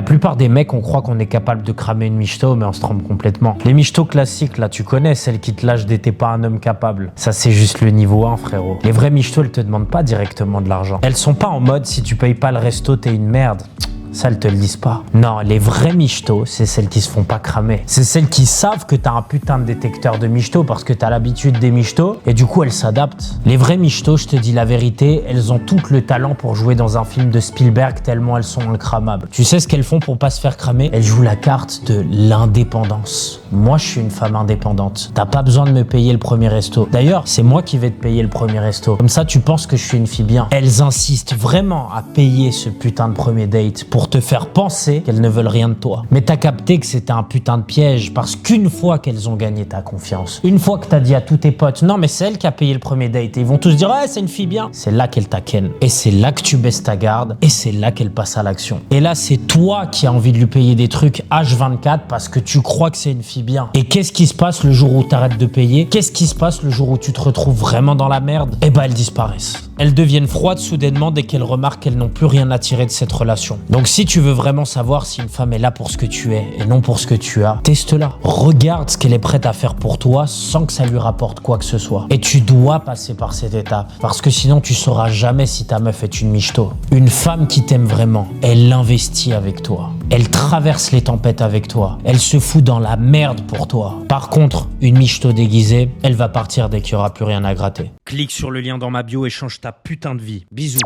La plupart des mecs, on croit qu'on est capable de cramer une michto, mais on se trompe complètement. Les michtos classiques, là, tu connais, celles qui te lâchent des t'es pas un homme capable. Ça, c'est juste le niveau 1, frérot. Les vrais michtos, elles te demandent pas directement de l'argent. Elles sont pas en mode, si tu payes pas le resto, t'es une merde. Ça, elles te le disent pas. Non, les vrais michtos, c'est celles qui se font pas cramer. C'est celles qui savent que t'as un putain de détecteur de michtos parce que t'as l'habitude des michtos et du coup, elles s'adaptent. Les vrais michtos, je te dis la vérité, elles ont tout le talent pour jouer dans un film de Spielberg tellement elles sont incramables. Tu sais ce qu'elles font pour pas se faire cramer? Elles jouent la carte de l'indépendance. Moi, je suis une femme indépendante. T'as pas besoin de me payer le premier resto. D'ailleurs, c'est moi qui vais te payer le premier resto. Comme ça, tu penses que je suis une fille bien. Elles insistent vraiment à payer ce putain de premier date pour te faire penser qu'elles ne veulent rien de toi. Mais t'as capté que c'était un putain de piège parce qu'une fois qu'elles ont gagné ta confiance, une fois que t'as dit à tous tes potes, non mais c'est elle qui a payé le premier date, et ils vont tous dire ouais c'est une fille bien, c'est là qu'elle t'aken. Et c'est là que tu baisses ta garde et c'est là qu'elle passe à l'action. Et là c'est toi qui as envie de lui payer des trucs H24 parce que tu crois que c'est une fille bien. Et qu'est-ce qui se passe le jour où t'arrêtes de payer? Qu'est-ce qui se passe le jour où tu te retrouves vraiment dans la merde? Eh ben elles disparaissent. Elles deviennent froides soudainement dès qu'elles remarquent qu'elles n'ont plus rien à tirer de cette relation. Donc si tu veux vraiment savoir si une femme est là pour ce que tu es et non pour ce que tu as, teste-la. Regarde ce qu'elle est prête à faire pour toi sans que ça lui rapporte quoi que ce soit. Et tu dois passer par cette étape parce que sinon tu sauras jamais si ta meuf est une michto. Une femme qui t'aime vraiment, elle investit avec toi. Elle traverse les tempêtes avec toi. Elle se fout dans la merde pour toi. Par contre, une michto déguisée, elle va partir dès qu'il n'y aura plus rien à gratter. Clique sur le lien dans ma bio et change ta putain de vie. Bisous.